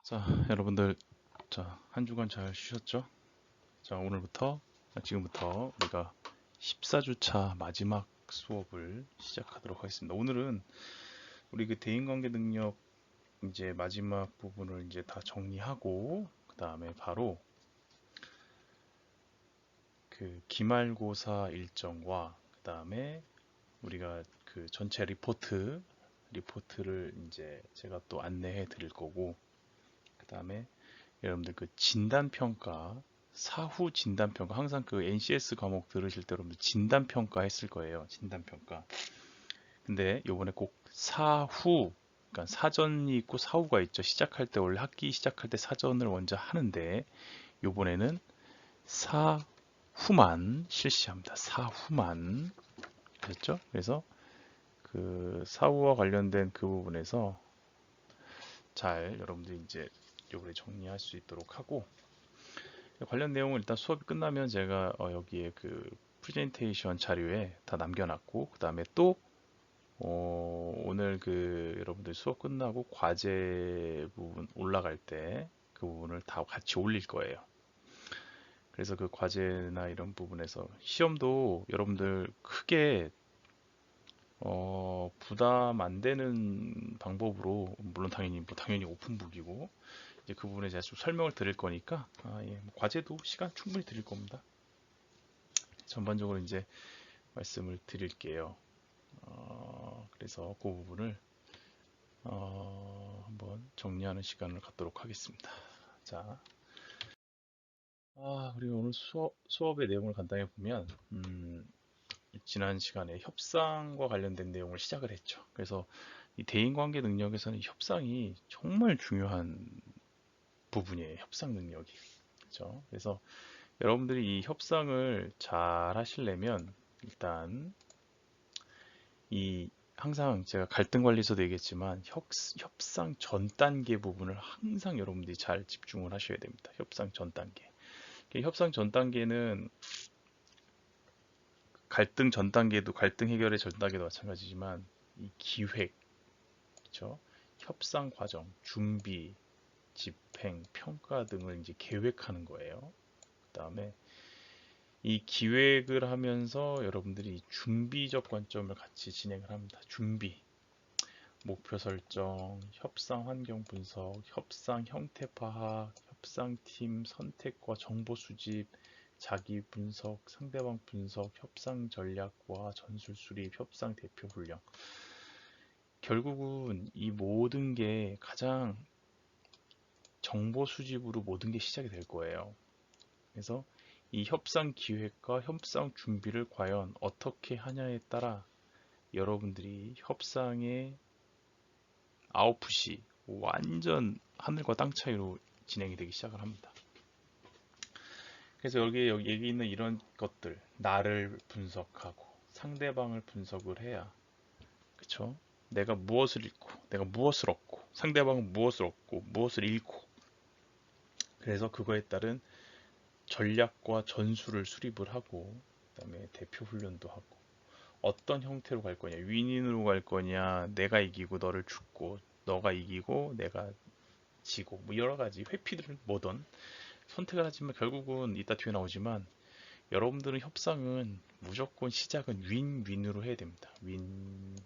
자, 여러분들, 한 주간 잘 쉬셨죠? 지금부터 우리가 14주차 마지막 수업을 시작하도록 하겠습니다. 오늘은 우리 그 대인관계 능력 이제 마지막 부분을 이제 다 정리하고, 그 다음에 바로 그 기말고사 일정과, 그 다음에 우리가 그 전체 리포트를 이제 제가 또 안내해 드릴 거고, 그 다음에 여러분들 그 진단평가, 사후 진단평가, 항상 그 NCS 과목 들으실 때 여러분들 진단평가 했을 거예요. 진단평가. 근데 요번에 꼭 사후, 그러니까 사전이 있고 사후가 있죠. 시작할 때 원래 학기 시작할 때 사전을 먼저 하는데 요번에는 사후만 실시합니다. 사후만. 아셨죠? 그래서 그 사후와 관련된 그 부분에서 잘 여러분들이 이제 요번에 정리할 수 있도록 하고, 관련 내용은 일단 수업이 끝나면 제가 여기에 그 프레젠테이션 자료에 다 남겨놨고, 그 다음에 또 오늘 그 여러분들 수업 끝나고 과제 부분 올라갈 때 그 부분을 다 같이 올릴 거예요. 그래서 그 과제나 이런 부분에서 시험도 여러분들 크게 부담 안 되는 방법으로, 물론 당연히 오픈북이고, 이제 그 부분에 제가 좀 설명을 드릴 거니까, 예, 뭐 과제도 시간 충분히 드릴 겁니다. 전반적으로 이제 말씀을 드릴게요. 그래서 그 부분을 한번 정리하는 시간을 갖도록 하겠습니다. 자, 그리고 오늘 수업의 내용을 간단히 보면, 지난 시간에 협상과 관련된 내용을 시작을 했죠. 그래서 이 대인관계 능력에서는 협상이 정말 중요한 부분이에요. 협상 능력이. 그렇죠? 그래서 여러분들이 이 협상을 잘 하시려면 일단 이 항상 제가 갈등 관리에서도 얘기했지만 협상 전 단계 부분을 항상 여러분들이 잘 집중을 하셔야 됩니다. 협상 전 단계. 협상 전 단계는 갈등 전 단계도 갈등 해결의 전 단계도 마찬가지지만 이 기획, 그렇죠? 협상 과정, 준비, 집행, 평가 등을 이제 계획하는 거예요. 그다음에 이 기획을 하면서 여러분들이 준비적 관점을 같이 진행을 합니다. 준비, 목표 설정, 협상 환경 분석, 협상 형태 파악, 협상팀 선택과 정보 수집, 자기 분석, 상대방 분석, 협상 전략과 전술 수립, 협상 대표 훈련. 결국은 이 모든 게 가장 정보 수집으로 모든 게 시작이 될 거예요. 그래서 이 협상 기획과 협상 준비를 과연 어떻게 하냐에 따라 여러분들이 협상의 아웃풋이 완전 하늘과 땅 차이로 진행이 되기 시작을 합니다. 그래서 여기 있는 이런 것들, 나를 분석하고 상대방을 분석을 해야, 그쵸? 내가 무엇을 잃고, 내가 무엇을 얻고, 상대방은 무엇을 얻고, 무엇을 잃고, 그래서 그거에 따른 전략과 전술을 수립을 하고, 그다음에 대표 훈련도 하고, 어떤 형태로 갈 거냐, 윈윈으로 갈 거냐, 내가 이기고 너를 죽고, 너가 이기고 내가 지고, 뭐 여러 가지 회피들은 뭐든 선택을 하지만 결국은 이따 뒤에 나오지만 여러분들은 협상은 무조건 시작은 윈윈으로 해야 됩니다. 윈윈.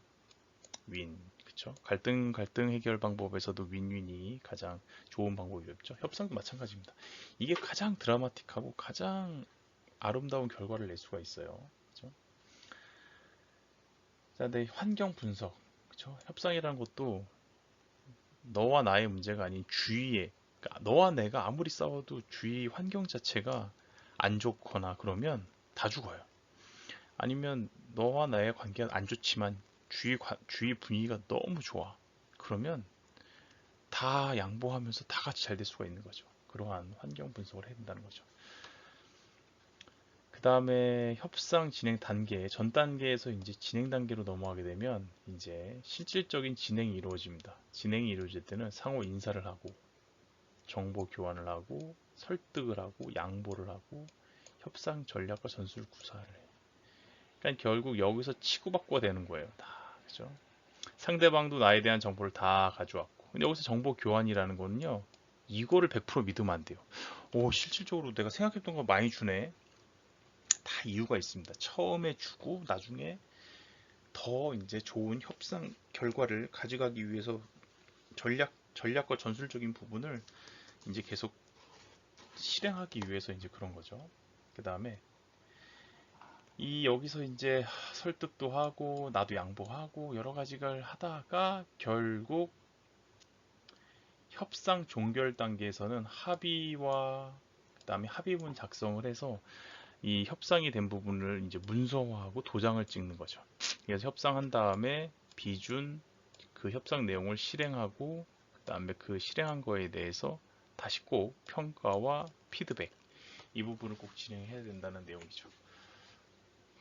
그쵸? 갈등 해결 방법에서도 윈윈이 가장 좋은 방법이었죠. 협상도 마찬가지입니다. 이게 가장 드라마틱하고 가장 아름다운 결과를 낼 수가 있어요. 그쵸? 자, 내 환경 분석. 그쵸? 협상이라는 것도 너와 나의 문제가 아닌 주위에, 그러니까 너와 내가 아무리 싸워도 주위 환경 자체가 안 좋거나 그러면 다 죽어요. 아니면 너와 나의 관계가 안 좋지만 주위 분위기가 너무 좋아. 그러면 다 양보하면서 다 같이 잘 될 수가 있는 거죠. 그러한 환경 분석을 해야 된다는 거죠. 그 다음에 협상 진행 단계, 전 단계에서 이제 진행 단계로 넘어가게 되면 이제 실질적인 진행이 이루어집니다. 진행이 이루어질 때는 상호 인사를 하고 정보 교환을 하고 설득을 하고 양보를 하고 협상 전략과 전술 구사를 해. 그러니까 결국 여기서 치고받고가 되는 거예요. 다. 그죠? 상대방도 나에 대한 정보를 다 가져왔고. 근데 여기서 정보 교환이라는 거는요. 이거를 100% 믿으면 안 돼요. 오, 실질적으로 내가 생각했던 거 많이 주네. 다 이유가 있습니다. 처음에 주고 나중에 더 이제 좋은 협상 결과를 가져가기 위해서 전략과 전술적인 부분을 이제 계속 실행하기 위해서 이제 그런 거죠. 그 다음에 이 여기서 이제 설득도 하고 나도 양보하고 여러 가지를 하다가 결국 협상 종결 단계에서는 합의와 그다음에 합의문 작성을 해서 이 협상이 된 부분을 이제 문서화하고 도장을 찍는 거죠. 그래서 협상한 다음에 비준 그 협상 내용을 실행하고 그다음에 그 실행한 거에 대해서 다시 꼭 평가와 피드백 이 부분을 꼭 진행해야 된다는 내용이죠.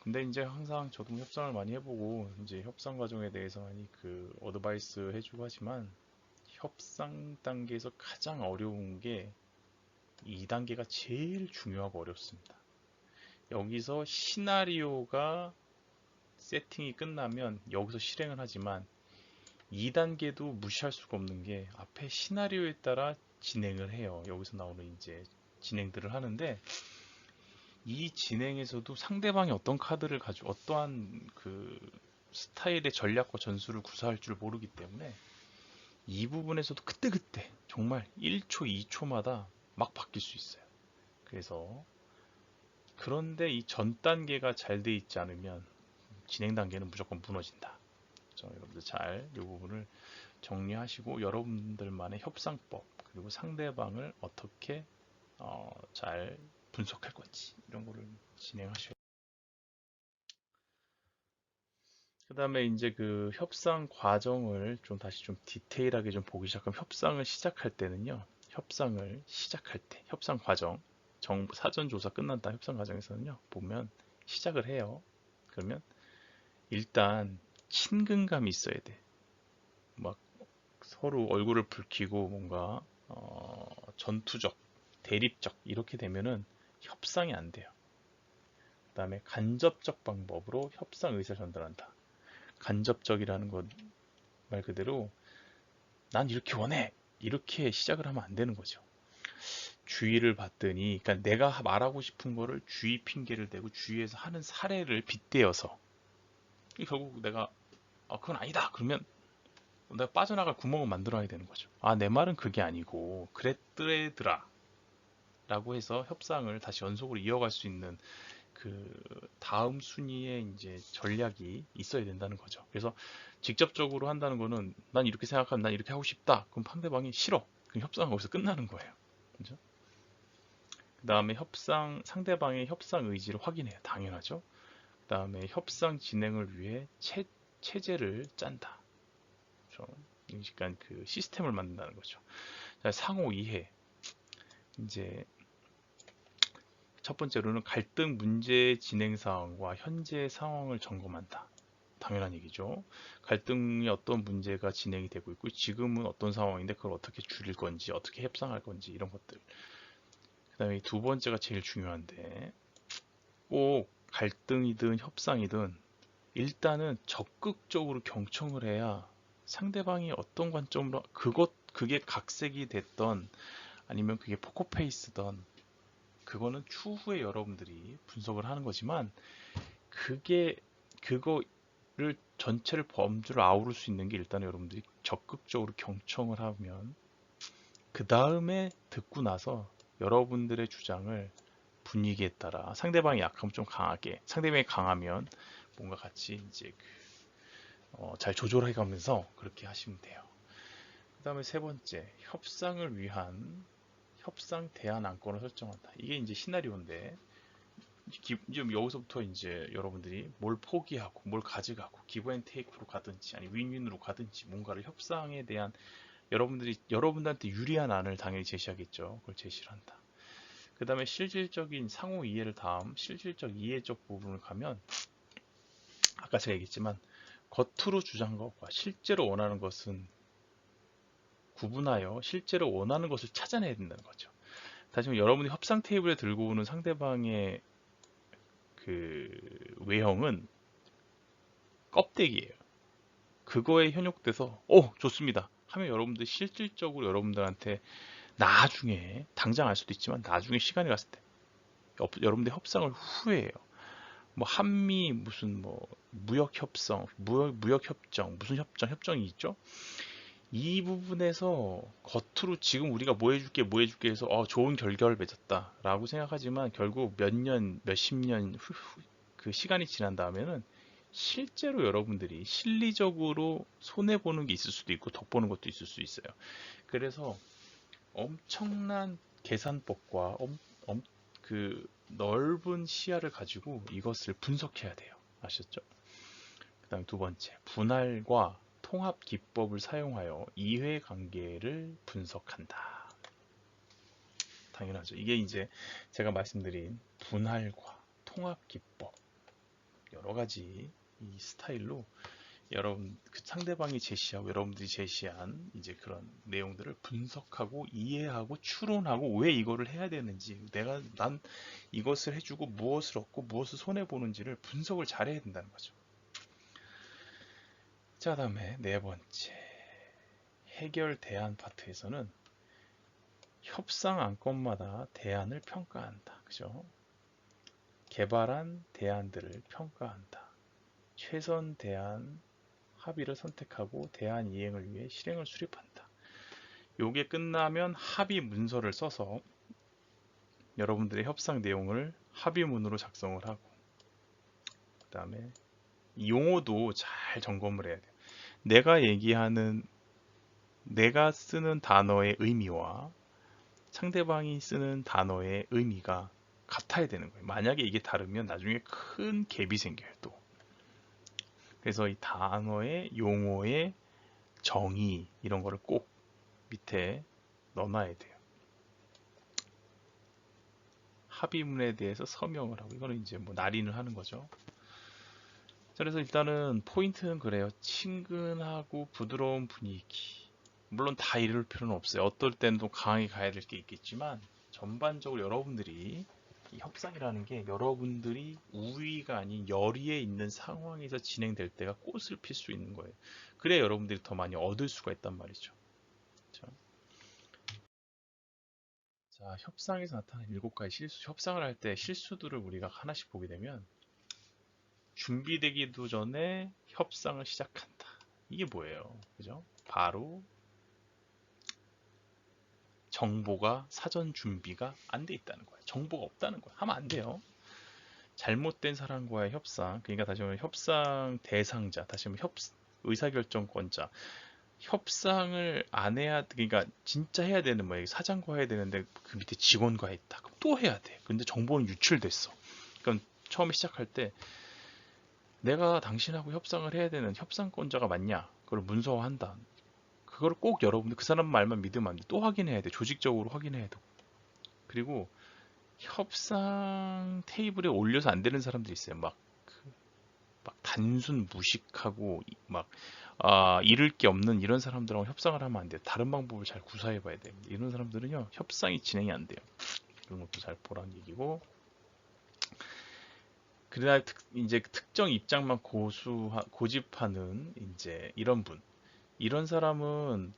근데 이제 항상 저도 협상을 많이 해보고 이제 협상 과정에 대해서 많이 그 어드바이스 해주고 하지만 협상 단계에서 가장 어려운 게 2단계가 제일 중요하고 어렵습니다. 여기서 시나리오가 세팅이 끝나면 여기서 실행을 하지만 2단계도 무시할 수가 없는 게 앞에 시나리오에 따라 진행을 해요. 여기서 나오는 이제 진행들을 하는데 이 진행에서도 상대방이 어떤 카드를 가지고 어떠한 그 스타일의 전략과 전술을 구사할 줄 모르기 때문에 이 부분에서도 그때그때 정말 1초, 2초마다 막 바뀔 수 있어요. 그래서 그런데 이 전 단계가 잘 돼 있지 않으면 진행 단계는 무조건 무너진다. 여러분들 잘 이 부분을 정리하시고 여러분들만의 협상법 그리고 상대방을 어떻게 잘 분석할 건지 이런 거를 진행하셔야. 그 다음에 이제 그 협상 과정을 좀 다시 좀 디테일하게 좀 보기 시작하면 협상을 시작할 때는요. 협상을 시작할 때 협상 과정 사전 조사 끝난 다음 협상 과정에서는요. 보면 시작을 해요. 그러면 일단 친근감이 있어야 돼. 막 서로 얼굴을 붉히고 뭔가 전투적, 대립적 이렇게 되면은 협상이 안 돼요. 그 다음에 간접적 방법으로 협상 의사를 전달한다. 간접적이라는 것 말 그대로 난 이렇게 원해 이렇게 시작을 하면 안 되는 거죠. 주의를 받더니 그러니까 내가 말하고 싶은 거를 주의 핑계를 대고 주위에서 하는 사례를 빗대어서 결국 내가 그건 아니다 그러면 내가 빠져나갈 구멍을 만들어야 되는 거죠. 내 말은 그게 아니고 그랬더래더라 라고 해서 협상을 다시 연속으로 이어갈 수 있는 그 다음 순위의 이제 전략이 있어야 된다는 거죠. 그래서 직접적으로 한다는 거는 난 이렇게 생각하면 난 이렇게 하고 싶다. 그럼 상대방이 싫어. 그럼 협상은 거기서 끝나는 거예요. 그죠? 그 다음에 상대방의 협상 의지를 확인해요. 당연하죠. 그 다음에 협상 진행을 위해 체제를 짠다. 그렇죠? 그러니까 그 시스템을 만든다는 거죠. 자, 상호 이해. 이제 첫 번째로는 갈등 문제 진행 상황과 현재 상황을 점검한다. 당연한 얘기죠. 갈등이 어떤 문제가 진행이 되고 있고 지금은 어떤 상황인데 그걸 어떻게 줄일 건지 어떻게 협상할 건지 이런 것들. 그 다음에 두 번째가 제일 중요한데 꼭 갈등이든 협상이든 일단은 적극적으로 경청을 해야 상대방이 어떤 관점으로 그게 각색이 됐던 아니면 그게 포커페이스던 그거는 추후에 여러분들이 분석을 하는 거지만 그거를 전체를 범주를 아우를 수 있는 게 일단 여러분들이 적극적으로 경청을 하면 그 다음에 듣고 나서 여러분들의 주장을 분위기에 따라 상대방이 약하면 좀 강하게 상대방이 강하면 뭔가 같이 이제 잘 조절해 가면서 그렇게 하시면 돼요. 그 다음에 세 번째 협상을 위한 협상 대안 안건을 설정한다. 이게 이제 시나리오인데 지금 여기서부터 이제 여러분들이 뭘 포기하고 뭘 가져가고 기브 앤 테이크로 가든지 아니 윈윈으로 가든지 뭔가를 협상에 대한 여러분들한테 유리한 안을 당연히 제시하겠죠. 그걸 제시를 한다. 그 다음에 실질적인 상호 이해를 다음 실질적 이해적 부분을 가면 아까 제가 얘기했지만 겉으로 주장한 것과 실제로 원하는 것은 구분하여 실제로 원하는 것을 찾아내야 된다는 거죠. 다시 말해 여러분이 협상 테이블에 들고 오는 상대방의 그 외형은 껍데기예요. 그거에 현혹돼서 좋습니다 하면 여러분들 실질적으로 여러분들한테 나중에 당장 알 수도 있지만 나중에 시간이 갔을 때 여러분들 협상을 후회해요. 뭐 한미 무슨 뭐 무역 협상, 무역 협정, 무슨 협정이 있죠? 이 부분에서 겉으로 지금 우리가 뭐 해줄게 해서 좋은 결과를 맺었다라고 생각하지만 결국 몇 년, 몇십 년 그 시간이 지난 다음에는 실제로 여러분들이 실리적으로 손해보는 게 있을 수도 있고 덕보는 것도 있을 수 있어요. 그래서 엄청난 계산법과 그 넓은 시야를 가지고 이것을 분석해야 돼요. 아셨죠? 그 다음 두 번째, 분할과 통합 기법을 사용하여 이해관계를 분석한다. 당연하죠. 이게 이제 제가 말씀드린 분할과 통합 기법 여러 가지 이 스타일로 여러분 그 상대방이 제시하고 여러분들이 제시한 이제 그런 내용들을 분석하고 이해하고 추론하고 왜 이거를 해야 되는지 난 이것을 해주고 무엇을 얻고 무엇을 손해 보는지를 분석을 잘해야 된다는 거죠. 자, 다음에 네 번째 해결 대안 파트에서는 협상 안건마다 대안을 평가한다. 그죠? 개발한 대안들을 평가한다. 최선 대안 합의를 선택하고 대안 이행을 위해 실행을 수립한다. 요게 끝나면 합의 문서를 써서 여러분들의 협상 내용을 합의문으로 작성을 하고 그 다음에 용어도 잘 점검을 해야 돼요. 내가 쓰는 단어의 의미와 상대방이 쓰는 단어의 의미가 같아야 되는 거예요. 만약에 이게 다르면 나중에 큰 갭이 생겨요. 또 그래서 이 단어의 용어의 정의 이런 거를 꼭 밑에 넣어놔야 돼요. 합의문에 대해서 서명을 하고 이거는 이제 뭐 날인을 하는 거죠. 그래서 일단은 포인트는 그래요. 친근하고 부드러운 분위기. 물론 다 이럴 필요는 없어요. 어떨 때는 또 강하게 가야 될 게 있겠지만 전반적으로 여러분들이 이 협상이라는 게 여러분들이 우위가 아닌 열의에 있는 상황에서 진행될 때가 꽃을 필 수 있는 거예요. 그래야 여러분들이 더 많이 얻을 수가 있단 말이죠. 자, 협상에서 나타나는 7가지 실수. 협상을 할 때 실수들을 우리가 하나씩 보게 되면 준비되기도 전에 협상을 시작한다. 이게 뭐예요? 그죠? 바로 정보가 사전 준비가 안 돼 있다는 거예요. 정보가 없다는 거예요. 하면 안 돼요. 잘못된 사람과의 협상, 그러니까 다시 말하면 협상 대상자, 다시 말하면 의사결정권자, 협상을 안 해야, 그러니까 진짜 해야 되는 뭐예요. 사장과 해야 되는데 그 밑에 직원과 했다. 그럼 또 해야 돼. 근데 정보는 유출됐어. 그럼 처음에 시작할 때 내가 당신하고 협상을 해야 되는 협상권자가 맞냐? 그걸 문서화한다. 그걸 꼭 여러분들 그 사람 말만 믿으면 안 돼. 또 확인해야 돼. 조직적으로 확인해야 돼. 그리고 협상 테이블에 올려서 안 되는 사람들이 있어요. 막 단순 무식하고 잃을 게 없는 이런 사람들하고 협상을 하면 안 돼요. 다른 방법을 잘 구사해 봐야 돼요. 이런 사람들은요 협상이 진행이 안 돼요. 그런 것도 잘 보라는 얘기고. 그러나 이제 특정 입장만 고집하는 이제 이런 사람은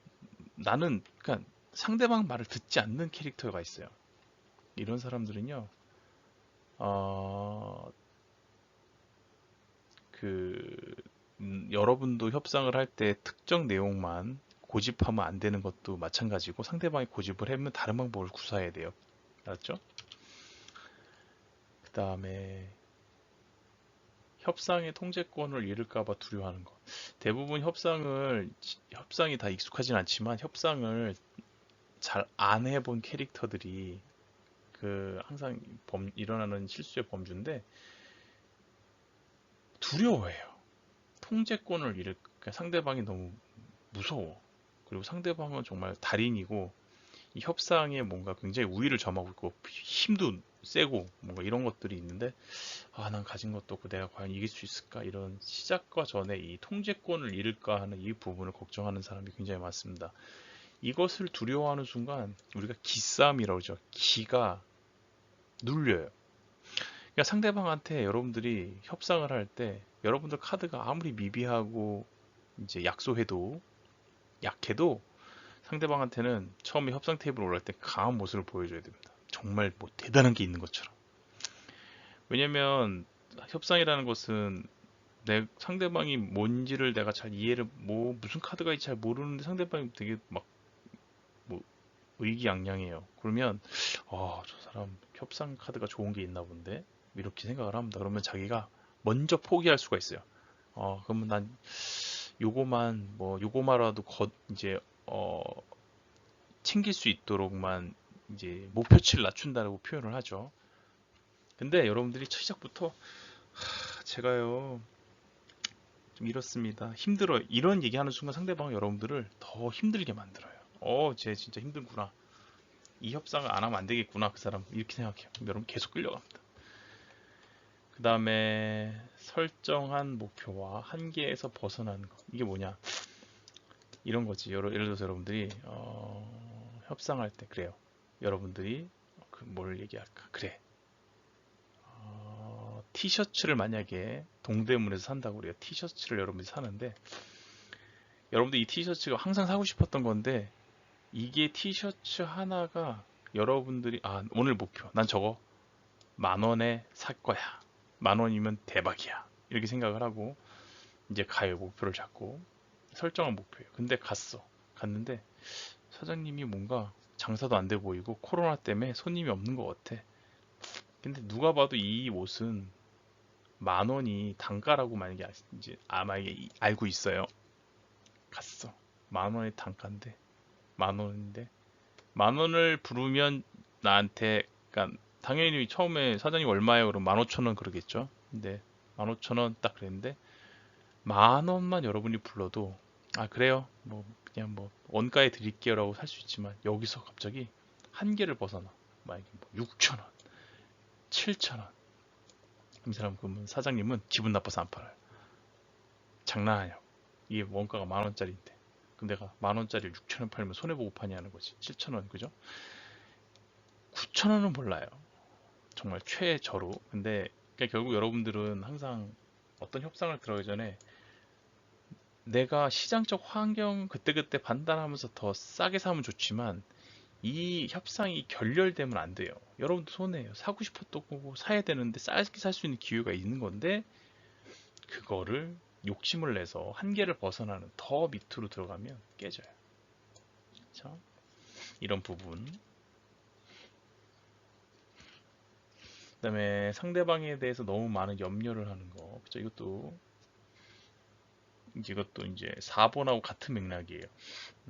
나는 그러니까 상대방 말을 듣지 않는 캐릭터가 있어요. 이런 사람들은요, 어, 그 여러분도 협상을 할 때 특정 내용만 고집하면 안 되는 것도 마찬가지고 상대방이 고집을 하면 다른 방법을 구사해야 돼요. 알았죠? 그 다음에 협상의 통제권을 잃을까봐 두려워하는 것. 대부분 협상이 다 익숙하진 않지만 협상을 잘 안 해본 캐릭터들이 항상 일어나는 실수의 범주인데 두려워해요. 통제권을 잃을까 상대방이 너무 무서워. 그리고 상대방은 정말 달인이고 이 협상에 뭔가 굉장히 우위를 점하고 있고 힘도 세고 뭔가 이런 것들이 있는데 난 가진 것도 없고 내가 과연 이길 수 있을까 이런 시작과 전에 이 통제권을 잃을까 하는 이 부분을 걱정하는 사람이 굉장히 많습니다. 이것을 두려워하는 순간 우리가 기싸움이라고 그러죠. 기가 눌려요. 그러니까 상대방한테 여러분들이 협상을 할 때 여러분들 카드가 아무리 미비하고 이제 약해도 상대방한테는 처음에 협상 테이블 올라갈 때 강한 모습을 보여줘야 됩니다. 정말 뭐 대단한 게 있는 것처럼. 왜냐면 협상이라는 것은 내 상대방이 뭔지를 내가 잘 이해를 뭐 무슨 카드가 있지 잘 모르는데 상대방이 되게 막 뭐 의기양양해요. 그러면 저 사람 협상 카드가 좋은 게 있나 본데 이렇게 생각을 합니다. 그러면 자기가 먼저 포기할 수가 있어요. 그러면 난 요거만 뭐 요거마라도 이제 어 챙길 수 있도록만 이제 목표치를 낮춘다고 표현을 하죠. 근데 여러분들이 시작부터 제가요 좀 이렇습니다. 힘들어요. 이런 얘기하는 순간 상대방은 여러분들을 더 힘들게 만들어요. 쟤 진짜 힘들구나. 이 협상을 안 하면 안 되겠구나. 그 사람 이렇게 생각해요. 그럼 여러분 계속 끌려갑니다. 그 다음에 설정한 목표와 한계에서 벗어나는 것. 이게 뭐냐? 이런 거지. 예를 들어서 여러분들이 협상할 때 그래요. 여러분들이 뭘 얘기할까? 그래. 티셔츠를 만약에 동대문에서 산다고 그래요. 티셔츠를 여러분들이 사는데 여러분들 이 티셔츠가 항상 사고 싶었던 건데 이게 티셔츠 하나가 여러분들이 오늘 목표 난 저거 10,000원에 살 거야. 10,000원이면 대박이야. 이렇게 생각을 하고 이제 가요. 목표를 잡고 설정한 목표예요. 근데 갔는데 사장님이 뭔가 장사도 안 돼 보이고 코로나 때문에 손님이 없는 것 같아. 근데 누가 봐도 이 옷은 10,000원이 단가라고 만약에 이제 만약에 알고 있어요. 갔어. 10,000원의 단가인데 10,000원인데 10,000원을 부르면 나한테 그러니까 당연히 처음에 사장님 얼마예요? 그럼 15,000원 그러겠죠. 근데 15,000원 딱 그랬는데 10,000원만 여러분이 불러도 그래요. 뭐 그냥 뭐 원가에 드릴게요라고 살 수 있지만 여기서 갑자기 한계를 벗어나. 만약에 뭐 6,000원, 7,000원. 이 사람 그러면 사장님은 기분 나빠서 안 팔아요. 장난하냐고. 이게 원가가 10,000원짜리인데. 그럼 내가 10,000원짜리를 6,000원 팔면 손해보고 파냐는 거지. 7,000원 그죠? 9,000원은 몰라요. 정말 최저로. 근데 그러니까 결국 여러분들은 항상 어떤 협상을 들어가기 전에 내가 시장적 환경 그때그때 판단하면서 더 싸게 사면 좋지만 이 협상이 결렬되면 안 돼요. 여러분도 손해예요. 사고 싶었던 거고 사야 되는데 싸게 살 수 있는 기회가 있는 건데 그거를 욕심을 내서 한계를 벗어나는 더 밑으로 들어가면 깨져요. 그렇죠? 이런 부분. 그다음에 상대방에 대해서 너무 많은 염려를 하는 거. 그렇죠? 이것도 이제 4번하고 같은 맥락이에요.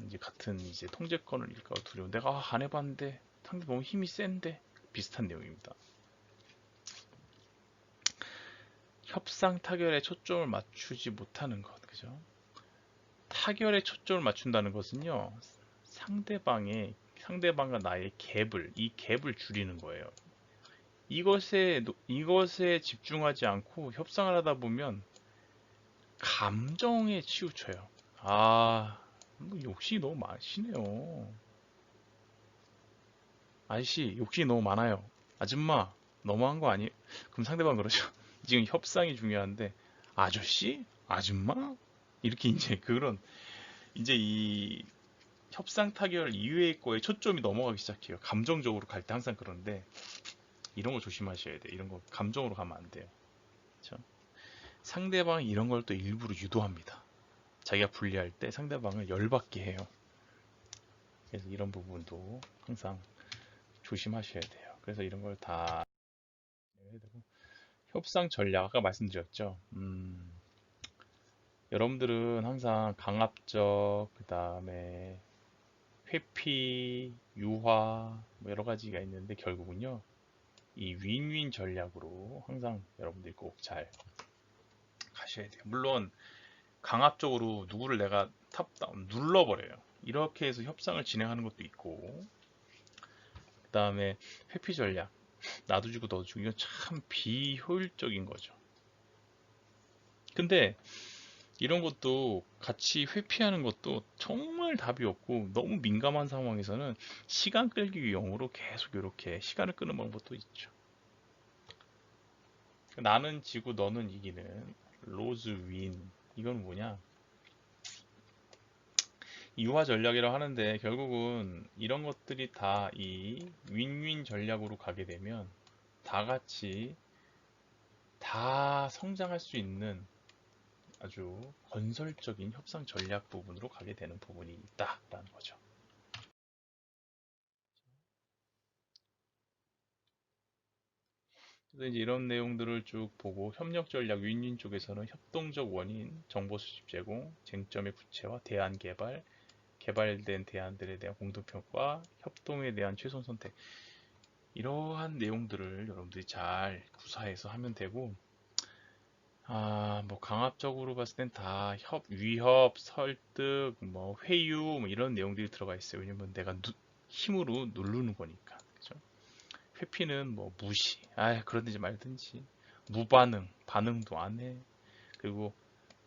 이제 같은 이제 통제권을 잃을까 두려워. 내가 안 해봤는데 상대 너무 힘이 센데 비슷한 내용입니다. 협상 타결에 초점을 맞추지 못하는 것, 그죠? 타결에 초점을 맞춘다는 것은요, 상대방과 나의 이 갭을 줄이는 거예요. 이것에 집중하지 않고 협상을 하다 보면 감정에 치우쳐요. 뭐 욕심이 너무 많으시네요. 아저씨, 욕심이 너무 많아요. 아줌마, 너무한 거 아니에요? 그럼 상대방 그러죠. 지금 협상이 중요한데, 아저씨? 아줌마? 이렇게 이제 이제 이 협상 타결 이외의 거에 초점이 넘어가기 시작해요. 감정적으로 갈 때 항상 그런데, 이런 거 조심하셔야 돼요. 이런 거 감정으로 가면 안 돼요. 그렇죠? 상대방이 이런 걸 또 일부러 유도합니다. 자기가 불리할 때 상대방을 열받게 해요. 그래서 이런 부분도 항상 조심하셔야 돼요. 그래서 이런 걸 다 해야 되고. 협상 전략 아까 말씀드렸죠. 여러분들은 항상 강압적 그 다음에 회피, 유화 뭐 여러 가지가 있는데 결국은요 이 윈윈 전략으로 항상 여러분들이 꼭 잘 가셔야 돼요. 물론 강압적으로 누구를 내가 탑다운 눌러버려요. 이렇게 해서 협상을 진행하는 것도 있고 그 다음에 회피 전략 나도 주고 너도 주고 이건 참 비효율적인 거죠. 근데 이런 것도 같이 회피하는 것도 정말 답이 없고 너무 민감한 상황에서는 시간 끌기 위용으로 계속 이렇게 시간을 끄는 방법도 있죠. 나는 지고 너는 이기는 로즈 윈. 이건 뭐냐? 이화 전략이라고 하는데 결국은 이런 것들이 다 이 윈윈 전략으로 가게 되면 다 같이 다 성장할 수 있는 아주 건설적인 협상 전략 부분으로 가게 되는 부분이 있다라는 거죠. 그래서 이제 이런 내용들을 쭉 보고 협력 전략 윈윈 쪽에서는 협동적 원인, 정보 수집 제공, 쟁점의 구체화, 대안 개발, 개발된 대안들에 대한 공동평가, 협동에 대한 최선 선택 이러한 내용들을 여러분들이 잘 구사해서 하면 되고 뭐 강압적으로 봤을 땐 다 위협, 설득, 뭐 회유 뭐 이런 내용들이 들어가 있어요. 왜냐면 내가 힘으로 누르는 거니까. 그죠? 회피는 뭐 무시, 그러든지 말든지 무반응, 반응도 안 해. 그리고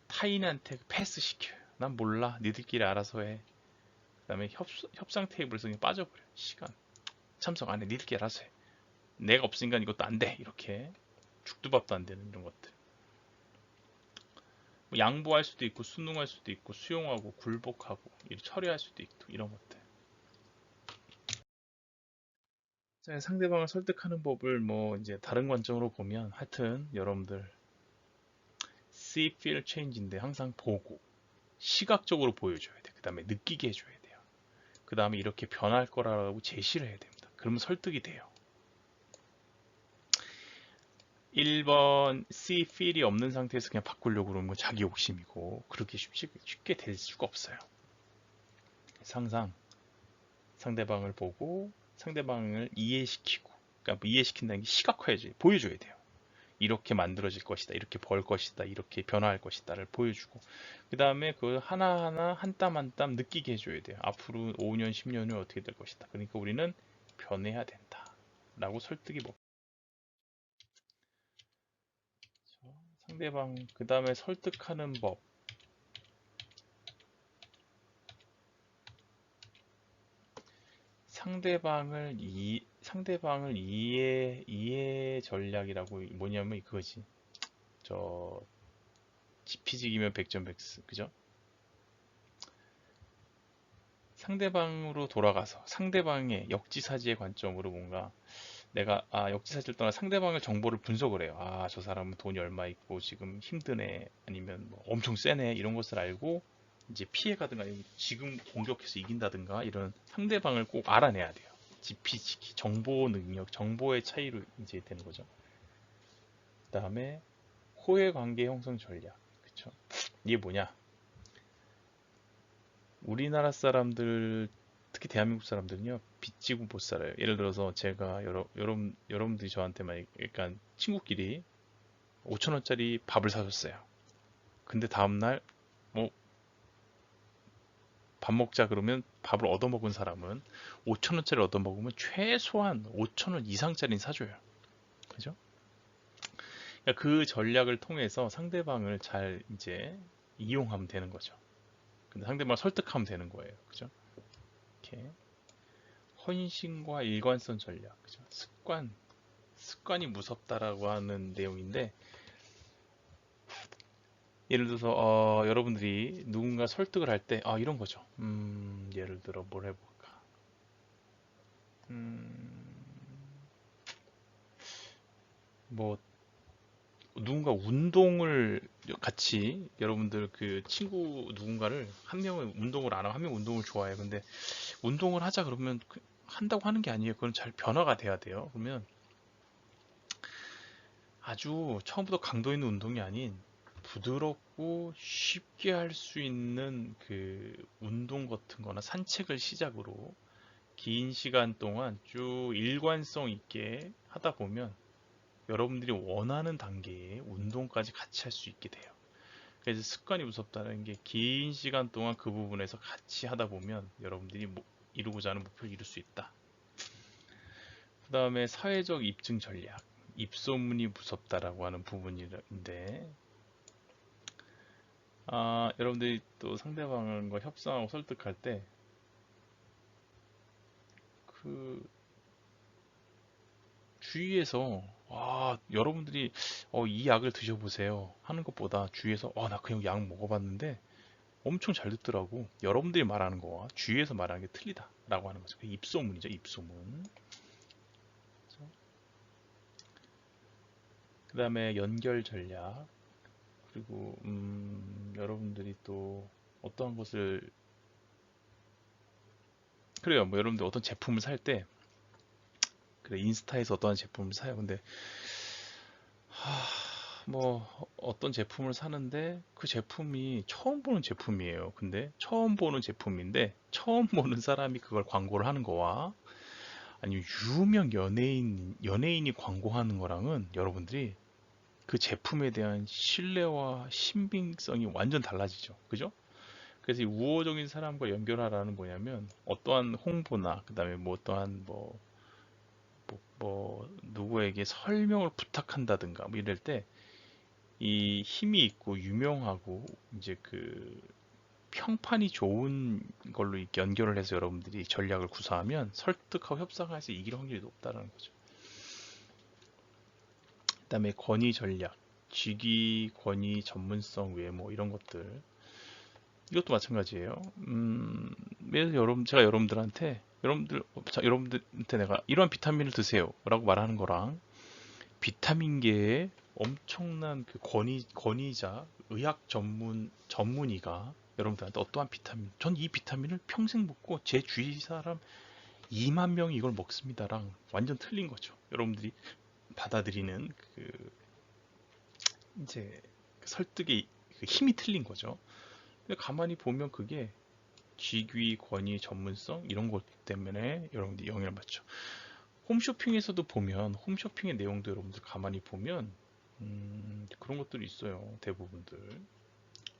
타인한테 패스 시켜요. 난 몰라, 니들끼리 알아서 해. 그다음에 협상 테이블에서 그냥 빠져버려. 시간 참석 안 해, 니들끼리 알아서 해. 내가 없으니까 이것도 안 돼. 이렇게 죽도 밥도 안 되는 이런 것들. 뭐 양보할 수도 있고 순응할 수도 있고 수용하고 굴복하고 처리할 수도 있고 이런 것들. 상대방을 설득하는 법을 뭐 이제 다른 관점으로 보면 하여튼 여러분들 see, feel, change인데 항상 보고 시각적으로 보여줘야 돼. 그 다음에 느끼게 해줘야 돼요. 그 다음에 이렇게 변할 거라고 제시를 해야 됩니다. 그러면 설득이 돼요. 1번 see, feel이 없는 상태에서 그냥 바꾸려고 그러는 건 자기 욕심이고 그렇게 쉽게 될 수가 없어요. 항상 상대방을 보고 상대방을 이해시키고 그러니까 뭐 이해시킨다는 게 시각화해줘요. 보여줘야 돼요. 이렇게 만들어질 것이다. 이렇게 벌 것이다. 이렇게 변화할 것이다를 보여주고 그 다음에 그 하나하나 한 땀 한 땀 느끼게 해줘야 돼요. 앞으로 5년, 10년 후에 어떻게 될 것이다. 그러니까 우리는 변해야 된다. 라고 설득이 뭐 상대방 그 다음에 설득하는 법 상대방을 이해 전략이라고 뭐냐면 그거지. 저 지피지기면 백전백승 그죠? 상대방으로 돌아가서 상대방의 역지사지의 관점으로 뭔가 내가 역지사지를 떠나 상대방의 정보를 분석을 해요. 저 사람은 돈이 얼마 있고 지금 힘드네 아니면 뭐 엄청 세네 이런 것을 알고 이제 피해가든가 아니면 지금 공격해서 이긴다든가 이런 상대방을 꼭 알아내야 돼요. 지피지기 정보 능력 정보의 차이로 이제 되는 거죠. 그 다음에 호혜 관계 형성 전략 그쵸? 이게 뭐냐? 우리나라 사람들 특히 대한민국 사람들은요 빚지고 못 살아요. 예를 들어서 제가 여러분들이 저한테만 약간 친구끼리 5천 원짜리 밥을 사줬어요. 근데 다음날 뭐 밥 먹자 그러면 밥을 얻어먹은 사람은 5천 원짜리 얻어먹으면 최소한 5천 원 이상짜리는 사줘요. 그죠? 그러니까 그 전략을 통해서 상대방을 잘 이제 이용하면 되는 거죠. 근데 상대방을 설득하면 되는 거예요. 그죠? 이렇게 헌신과 일관성 전략, 그죠? 습관이 무섭다라고 하는 내용인데, 예를 들어서 여러분들이 누군가 설득을 할 때, 이런 거죠. 예를 들어 뭘 해볼까? 뭐 누군가 운동을 같이 여러분들 그 친구 누군가를 한 명은 운동을 안 하고 한 명은 운동을 좋아해요. 근데 운동을 하자 그러면 한다고 하는 게 아니에요. 그건 잘 변화가 돼야 돼요. 그러면 아주 처음부터 강도 있는 운동이 아닌 부드럽고 쉽게 할 수 있는 그 운동 같은 거나 산책을 시작으로 긴 시간 동안 쭉 일관성 있게 하다 보면 여러분들이 원하는 단계의 운동까지 같이 할 수 있게 돼요. 그래서 습관이 무섭다는 게 긴 시간 동안 그 부분에서 같이 하다 보면 여러분들이 이루고자 하는 목표를 이룰 수 있다. 그 다음에 사회적 입증 전략. 입소문이 무섭다라고 하는 부분인데 여러분들이 또 상대방과 협상하고 설득할 때, 그, 주위에서, 여러분들이, 이 약을 드셔보세요. 하는 것보다 주위에서, 나 그 약 먹어봤는데, 엄청 잘 듣더라고. 여러분들이 말하는 거와 주위에서 말하는 게 틀리다라고 하는 거죠. 입소문이죠, 입소문. 그 다음에 연결 전략. 그리고 여러분들이 또 어떠한 것을 그래요. 뭐 여러분들 어떤 제품을 살 때 그래 인스타에서 어떠한 제품을 사요. 근데 뭐 어떤 제품을 사는데 그 제품이 처음 보는 제품이에요. 근데 처음 보는 제품인데 처음 보는 사람이 그걸 광고를 하는 거와 아니면 유명 연예인이 광고하는 거랑은 여러분들이 그 제품에 대한 신뢰와 신빙성이 완전 달라지죠. 그죠? 그래서 이 우호적인 사람과 연결하라는 뭐냐면 어떠한 홍보나 그다음에 뭐 어떠한 뭐 누구에게 설명을 부탁한다든가 뭐 이럴 때 이 힘이 있고 유명하고 이제 그 평판이 좋은 걸로 이렇게 연결을 해서 여러분들이 전략을 구사하면 설득하고 협상해서 이길 확률이 높다는 거죠. 그다음에 권위 전략, 직위, 권위, 전문성, 외모 이런 것들 이것도 마찬가지예요. 예를 들어 제가 여러분들한테 내가 이러한 비타민을 드세요라고 말하는 거랑 비타민계의 엄청난 그 권위자, 의학 전문의가 여러분들한테 어떠한 전 이 비타민을 평생 먹고 제 주위 사람 2만 명이 이걸 먹습니다랑 완전 틀린 거죠. 여러분들이 받아들이는 그 이제 그 설득의 그 힘이 틀린 거죠. 근데 가만히 보면 그게 직위, 권위, 전문성 이런 것 때문에 여러분들이 영향을 받죠. 홈쇼핑에서도 보면 홈쇼핑의 내용도 여러분들 가만히 보면 그런 것들이 있어요. 대부분들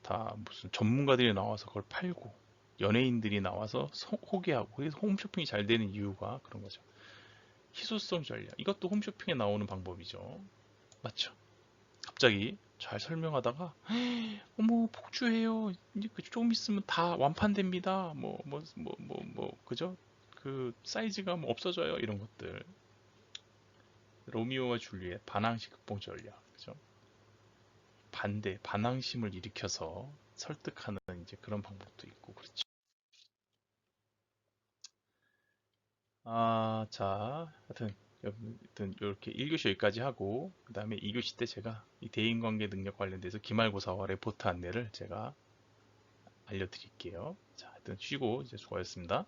다 무슨 전문가들이 나와서 그걸 팔고 연예인들이 나와서 호개하고 그래서 홈쇼핑이 잘 되는 이유가 그런 거죠. 희소성 전략 이것도 홈쇼핑에 나오는 방법이죠. 맞죠? 갑자기 잘 설명하다가 어머 폭주해요. 이제 조금 있으면 다 완판됩니다. 그죠? 그 사이즈가 뭐 없어져요. 이런 것들. 로미오와 줄리엣 반항식 극복 전략. 그죠? 반항심을 일으켜서 설득하는 이제 그런 방법도 있고 그렇죠. 자, 하여튼 이렇게 1교시 여기까지 하고 그다음에 2교시 때 제가 이 대인관계 능력 관련돼서 기말고사와 레포트 안내를 제가 알려드릴게요. 자, 하여튼 쉬고 이제 수고하셨습니다.